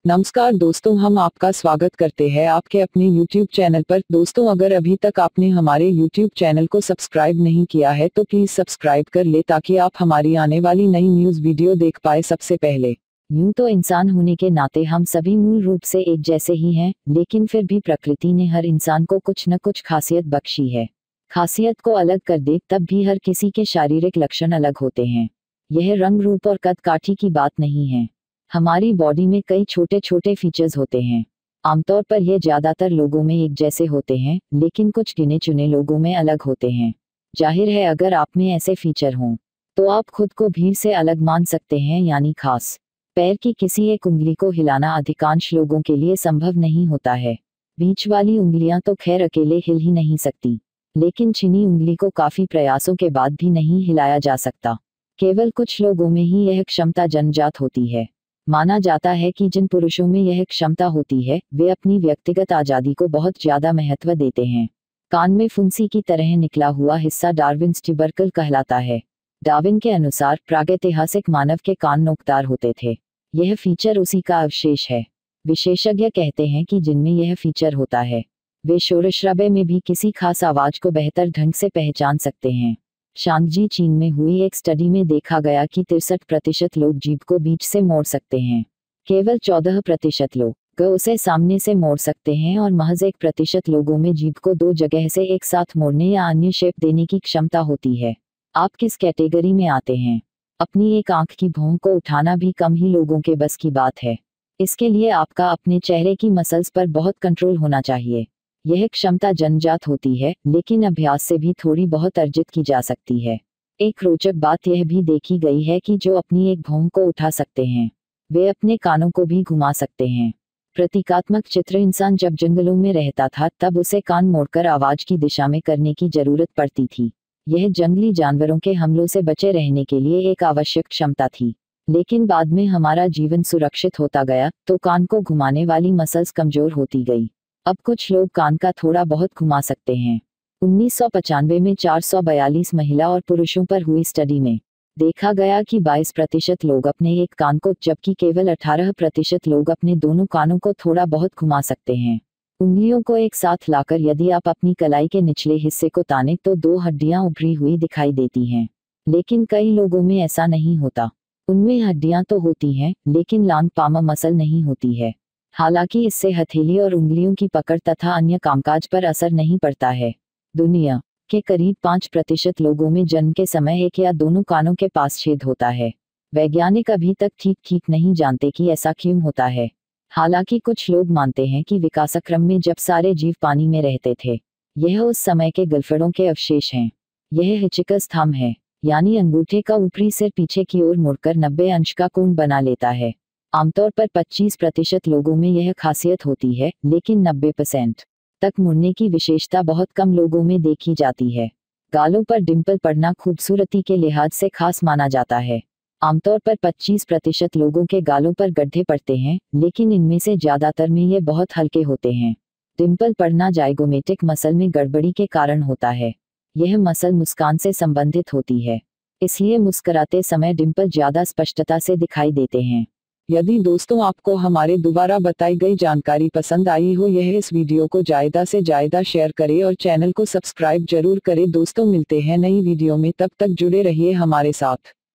नमस्कार दोस्तों, हम आपका स्वागत करते हैं आपके अपने YouTube चैनल पर। दोस्तों, अगर अभी तक आपने हमारे YouTube चैनल को सब्सक्राइब नहीं किया है तो प्लीज सब्सक्राइब कर ले ताकि आप हमारी आने वाली नई न्यूज वीडियो देख पाए सबसे पहले। यूं तो इंसान होने के नाते हम सभी मूल रूप से एक जैसे ही हैं, लेकिन फिर भी प्रकृति ने हर इंसान को कुछ न कुछ खासियत बख्शी है। खासियत को अलग कर दे तब भी हर किसी के शारीरिक लक्षण अलग होते हैं। यह रंग रूप और कद काठी की बात नहीं है। हमारी बॉडी में कई छोटे छोटे फीचर्स होते हैं। आमतौर पर यह ज्यादातर लोगों में एक जैसे होते हैं, लेकिन कुछ गिने चुने लोगों में अलग होते हैं। जाहिर है, अगर आप में ऐसे फीचर हों तो आप खुद को भीड़ से अलग मान सकते हैं, यानी खास। पैर की किसी एक उंगली को हिलाना अधिकांश लोगों के लिए संभव नहीं होता है। बीच वाली उंगलियां तो खैर अकेले हिल ही नहीं सकती, लेकिन छिनी उंगली को काफी प्रयासों के बाद भी नहीं हिलाया जा सकता। केवल कुछ लोगों में ही यह क्षमता जन्मजात होती है। माना जाता है कि जिन पुरुषों में यह क्षमता होती है वे अपनी व्यक्तिगत आजादी को बहुत ज्यादा महत्व देते हैं। कान में फुंसी की तरह निकला हुआ हिस्सा डार्विन्स ट्यूबरकल कहलाता है। डार्विन के अनुसार प्रागैतिहासिक मानव के कान नोकदार होते थे। यह फीचर उसी का अवशेष है। विशेषज्ञ कहते हैं कि जिनमें यह फीचर होता है वे शोरशराबे में भी किसी खास आवाज को बेहतर ढंग से पहचान सकते हैं। शांगजी, चीन में हुई एक स्टडी में देखा गया कि 63% लोग जीभ को बीच से मोड़ सकते हैं। केवल 14% लोग उसे सामने से मोड़ सकते हैं और महज 1% लोगों में जीभ को दो जगह से एक साथ मोड़ने या अन्य शेप देने की क्षमता होती है। आप किस कैटेगरी में आते हैं? अपनी एक आंख की भौं को उठाना भी कम ही लोगों के बस की बात है। इसके लिए आपका अपने चेहरे की मसल्स पर बहुत कंट्रोल होना चाहिए। यह क्षमता जन्मजात होती है, लेकिन अभ्यास से भी थोड़ी बहुत अर्जित की जा सकती है। एक रोचक बात यह भी देखी गई है कि जो अपनी एक भौं को उठा सकते हैं वे अपने कानों को भी घुमा सकते हैं। प्रतीकात्मक चित्र, इंसान जब जंगलों में रहता था तब उसे कान मोड़कर आवाज की दिशा में करने की जरूरत पड़ती थी। यह जंगली जानवरों के हमलों से बचे रहने के लिए एक आवश्यक क्षमता थी। लेकिन बाद में हमारा जीवन सुरक्षित होता गया तो कान को घुमाने वाली मसल्स कमजोर होती गई। अब कुछ लोग कान का थोड़ा बहुत घुमा सकते हैं। 1995 में 442 महिला और पुरुषों पर हुई स्टडी में देखा गया कि 22% लोग अपने एक कान को, जबकि केवल 18% लोग अपने दोनों कानों को थोड़ा बहुत घुमा सकते हैं। उंगलियों को एक साथ लाकर यदि आप अपनी कलाई के निचले हिस्से को ताने तो दो हड्डियां उभरी हुई दिखाई देती हैं। लेकिन कई लोगों में ऐसा नहीं होता। उनमें हड्डियां तो होती हैं, लेकिन लांग पामा मसल नहीं होती है। हालांकि इससे हथेली और उंगलियों की पकड़ तथा अन्य कामकाज पर असर नहीं पड़ता है। दुनिया के करीब 5% लोगों में जन्म के समय एक या दोनों कानों के पास छेद होता है। वैज्ञानिक अभी तक ठीक नहीं जानते कि ऐसा क्यों होता है। हालांकि कुछ लोग मानते हैं कि विकासक्रम में जब सारे जीव पानी में रहते थे, यह उस समय के गलफड़ों के अवशेष हैं। यह हिचिकस थंब है, यानी अंगूठे का ऊपरी सिर पीछे की ओर मुड़कर 90 अंश का कोण बना लेता है। आमतौर पर 25% लोगों में यह खासियत होती है, लेकिन 90% तक मुड़ने की विशेषता बहुत कम लोगों में देखी जाती है। गालों पर डिंपल पड़ना खूबसूरती के लिहाज से खास माना जाता है। आमतौर पर 25% लोगों के गालों पर गड्ढे पड़ते हैं, लेकिन इनमें से ज्यादातर में ये बहुत हल्के होते हैं। डिंपल पड़ना जाइगोमेटिक मसल में गड़बड़ी के कारण होता है। यह मसल मुस्कान से संबंधित होती है, इसलिए मुस्कुराते समय डिंपल ज्यादा स्पष्टता से दिखाई देते हैं। यदि दोस्तों आपको हमारे द्वारा बताई गई जानकारी पसंद आई हो, यह इस वीडियो को ज्यादा से ज्यादा शेयर करें और चैनल को सब्सक्राइब जरूर करें। दोस्तों, मिलते हैं नई वीडियो में, तब तक जुड़े रहिए हमारे साथ।